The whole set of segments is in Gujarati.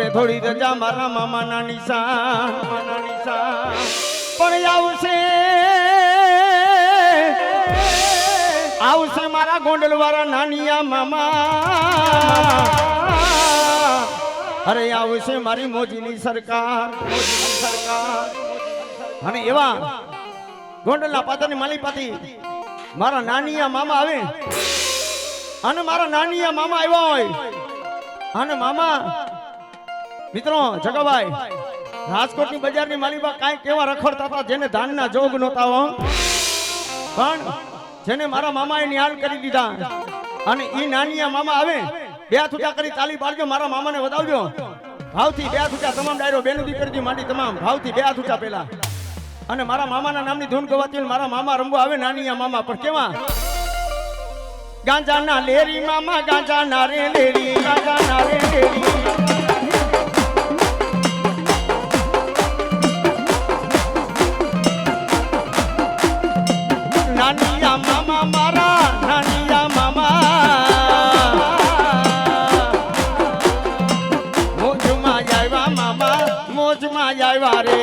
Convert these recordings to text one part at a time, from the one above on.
અરે થોડી રજા મારા મામાના નિશાન પણ આવશે મારા ગોંડલ વાળા નાનિયા મામા અરે આવશે મારી મોજીની સરકાર અને એવા ગોંડલના પાદરની માલીપાથી મારા નાનિયા મામા આવે અને મારા નાનિયા મામા આવ્યા હોય અને મામા મિત્રો જગાભાઈ રાજકોટની બજારની માલીબા કાંઈ કેવા રખડતા હતા જેને ધાનના જોગ નહોતા હો પણ જેને મારા મામાએ નિહાલ કરી દીધા અને ઈ નાનિયા મામા આવે બે છૂટા કરી તાલી પાડજો મારા મામાને વધાવજો ભાવથી બે છૂટા તમામ ડાયરો બેનું દીકરીથી માંડી તમામ ભાવથી બે છૂટા પેલા અને મારા મામાના નામની ધૂન ગવાતી મારા મામા રમવા આવે નાનિયા મામા પણ કેવા ગાંજા ના લેરી મામા ગાંજા ના રે લેરી ગાંજા ના રે લેરી નાનિયા મામા મારા નાનિયા મામા મોજમાં આવ્યા મામા મોજમાં આવ્યા રે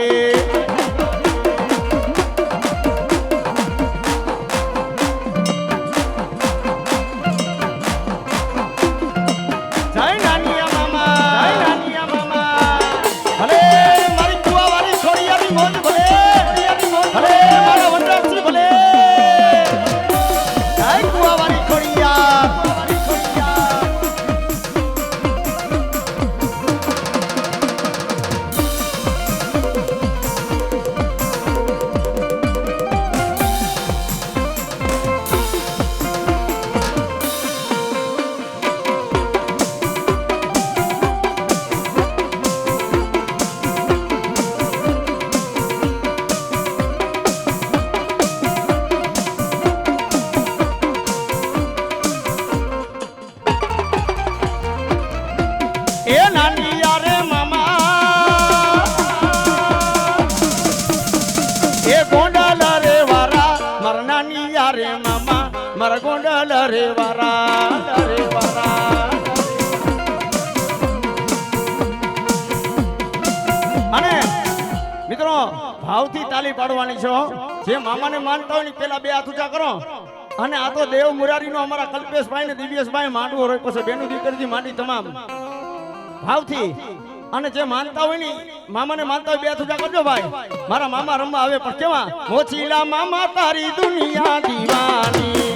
ગોંડલ રે વારા અને મિત્રો ભાવથી તાલી પાડવાની છો જે મામાને માનતા હોય ને પેલા બે હાથ ઊંચા કરો અને આ તો દેવ મુરારી નો અમારા કલ્પેશભાઈ ને દિવ્યેશભાઈ માંડવો રોય પછી બેનું દીકરીથી માંડી તમામ ભાવથી અને જે માનતા હોય ને મામાને માનતા હોય બે હાથ ઊંચા કરજો ભાઈ મારા મામા રમવા આવે પણ કેવા મોચીલા મામા તારી દુનિયા દીવાની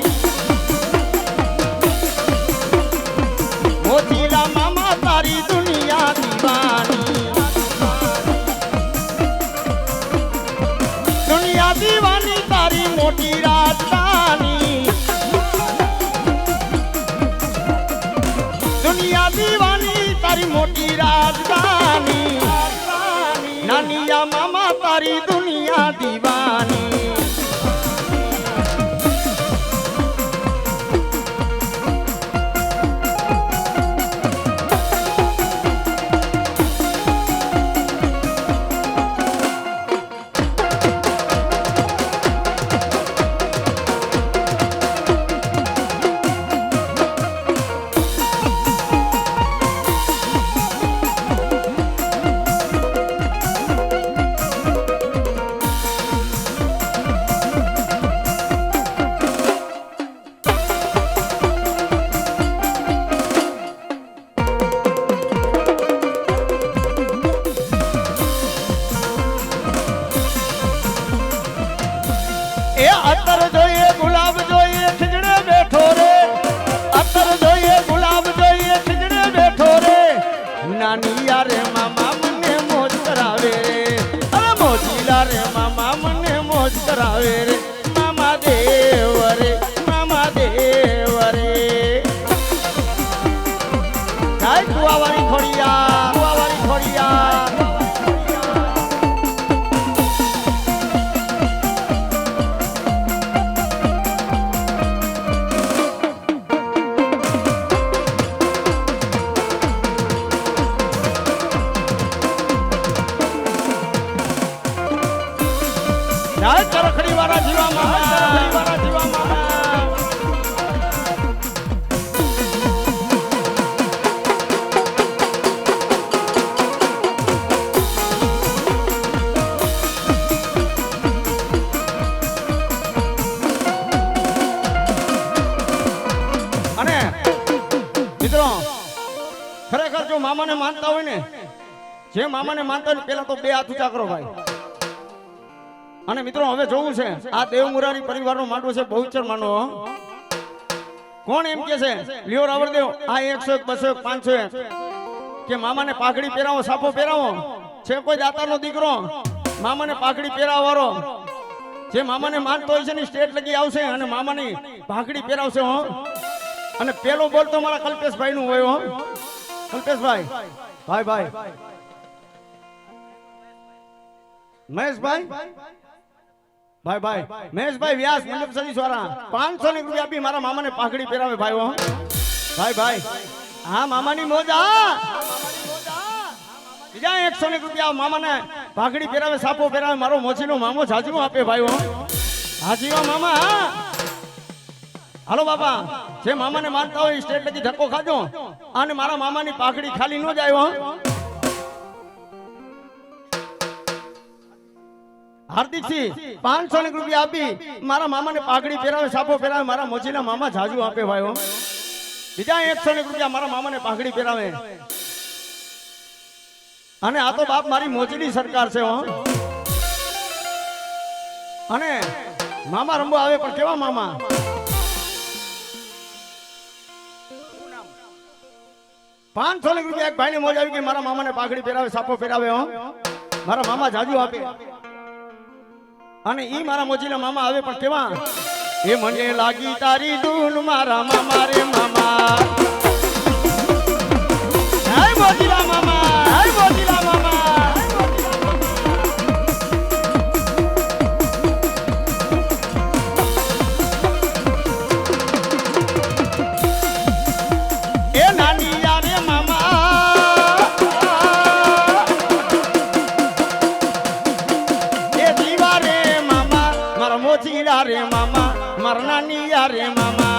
મોચીલા મામા તારી દુનિયા દીવાની દુનિયા દીવાની તારી મોટી રાજધાની દુનિયા દીવાની તારી મોટી રાજધાની નાનિયા મામા તારી દુનિયા દીવાની અત્તર જોઈએ ગુલાબ જોઈએ ખીજડે બેઠો રે અત્તર જોઈએ ગુલાબ જોઈએ ખીજડે બેઠો રે નાનિયા રે મામા મને મોજ કરાવે રે અરે મોજીલા રે મામા મને મોજ કરાવે રે મામા દેવ રે મામા દેવ રે જાય કુવાવાળી ખોડિયા ચરખડી વાળા જીવા મામા મિત્રો ખરેખર જો મામાને માનતા હોય ને, જે મામાને માનતા હોય પેલા તો બે હાથ ઊંચા કરો ભાઈ. અને મિત્રો હવે જોવું છે આ દેવ મુરારી પરિવારનો માંડવો છે બહુચર માંડવો. કોણ એમ કે છે લ્યો રાવળદેવ આ 101 201 501 કે મામાને પાઘડી પહેરાવો સાફો પહેરાવો છે કોઈ દાતાનો દીકરો મામાને પાઘડી પહેરાવવાળો જે મામાને માનતો હોય છે ને સ્ટેટ લગી આવશે અને મામાની પાઘડી પહેરાવશે હો. અને પેલો બોલ તો મારા કલ્પેશભાઈ નું હોય હો. કલ્પેશભાઈ ભાઈ ભાઈ મહેશભાઈ ભાઈ ભાઈ મહેશભાઈ વ્યાસ મંડપ સર્વિસ વાળા 500 રૂપિયા આપી મારા મામાને પાઘડી પહેરાવે ભાઈ હો. ભાઈ ભાઈ હા મામાની મોજા બીજા 100 રૂપિયા મામાને પાઘડી પહેરાવે સાપો પહેરાવે મારો મોચીનો મામો જાજુ આપે ભાઈ હો. હાજી મામા હા. હાલો બાપા જે મામાને માનતા હોય સ્ટેટ લગી ધક્કો ખાજો અને મારા મામાની પાઘડી ખાલી ન જાય હો. હાર્દિકસિંહ 500 રૂપિયા આપી મારા મામાને પાઘડી પહેરાવે સાપો પહેરાવે મારા મોચીના મામા જાજુ આપે ભાઈ હો. બીજા 100 રૂપિયા મારા મામાને પાઘડી પહેરાવે. અને આ તો બાપ મારી મોચીની સરકાર છે હો. અને મામા રંબો આવે પણ કેવા મામા 500 રૂપિયા એક ભાઈને મોજ આવી કે મારા મામાને પાઘડી પહેરાવે સાપો પહેરાવે હો. મારા મામા જાજુ આપે. અને ઈ મારા મોજીના મામા આવે પણ કેવા એ મને લાગી તારી ધૂન મારા મામા રે મામા. હે મોજીલા મામા, હે મોજીલા મામા. એ નાની યારે મામા એ દીવા રે મામા મારા મોજીલા રે મામા મારા નાની યારે મામા.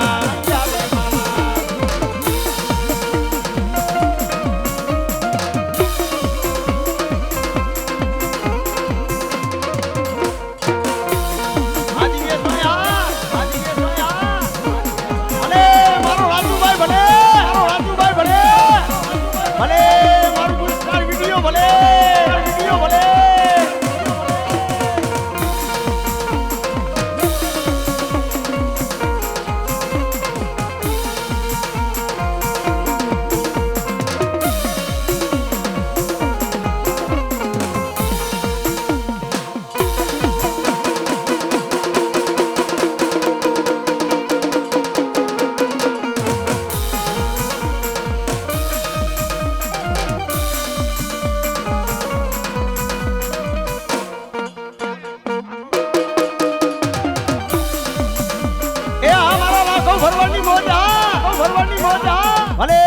ભલે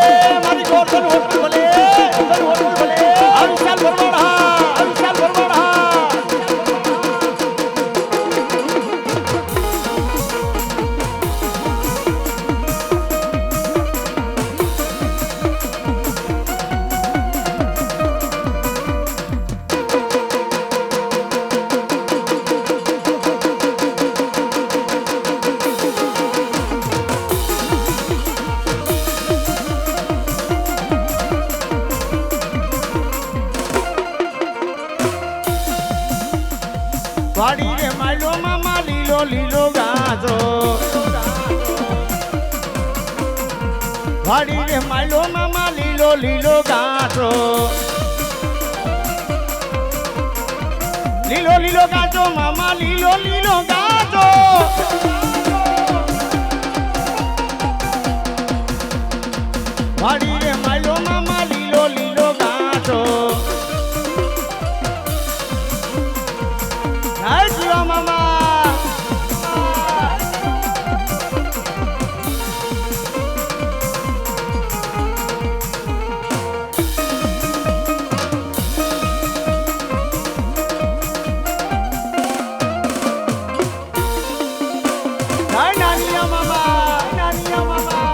મારી ગોરધન હોટલ ભલે હોટલ ભલે આ વિશાલ ભરવાડ હા, આ વિશાલ ભરવાડ હા. વાડી રે માલો મામા લીલો લીલો ગાજો, વાડી રે માલો મામા લીલો લીલો ગાજો, લીલો લીલો ગાજો મામા લીલો લીલો ગાજો. વાડી રે માલો મામા લીલો લીલો ગાજો. જીવા મામા નાનિયા મામા, નાનિયા મામા.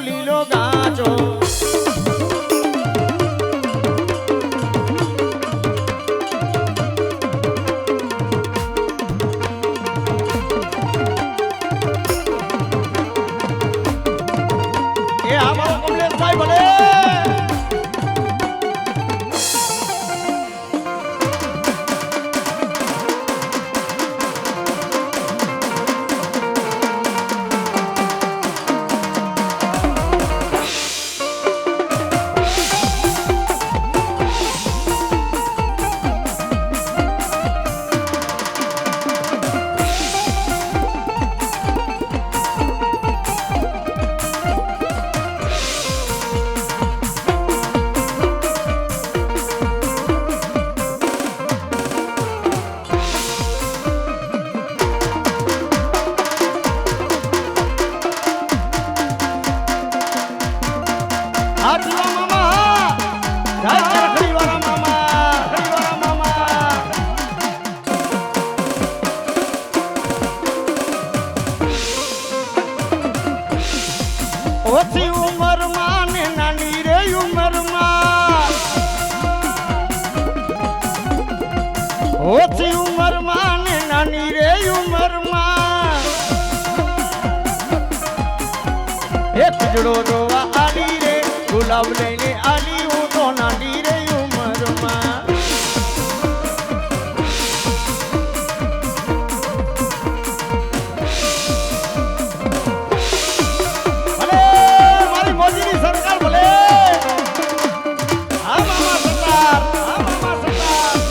લીલો ગાજો એ અમારો કમલેશભાઈ ભલે ઓછી ઉંમરમાં ને નાની રે ઉંમરમાં ઓછી ઉંમરમાં ને નાની રે ઉંમરમાં એક જડો જોવા આલી રે ગુલાબ લઈને આલી હું તો નાની રે ઉંમરમાં સરકાર બોલે હા મામા સરકાર હા મામા સરકાર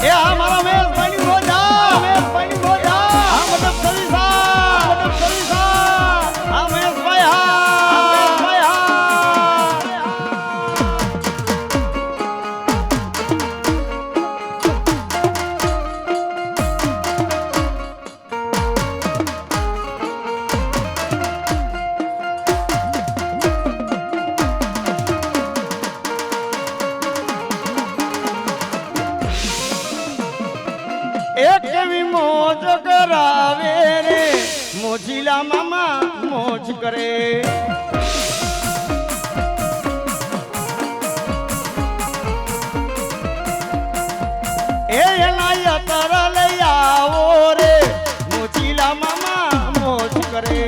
એ આ મારા મેલભાઈની રોજા મેલભાઈની રોજા આ મતલબ સરીસા આ મેલભાઈ હા મેલભાઈ હા એક એવી મોજ કરાવે રે મોજીલા મામા મોજ કરે એ એના યતર લઈ આવો રે મોજીલા મામા મોજ કરે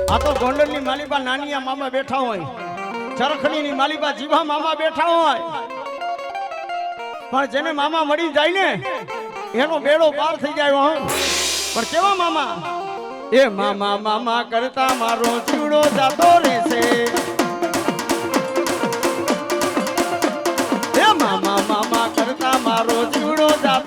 આ તો ગોંડલની માલીબા નાનિયા મામા બેઠા હોય ચરખડીની માલીબા જીવા મામા બેઠા હોય પણ જેને મામા મળી જાય ને એનો બેડો પાર થઈ જાય હો પણ કેવા મામા એ મામા મામા કરતા મારો જીવડો જાતો રહેશે એ મામા મામા કરતા મારો જીવડો જાતો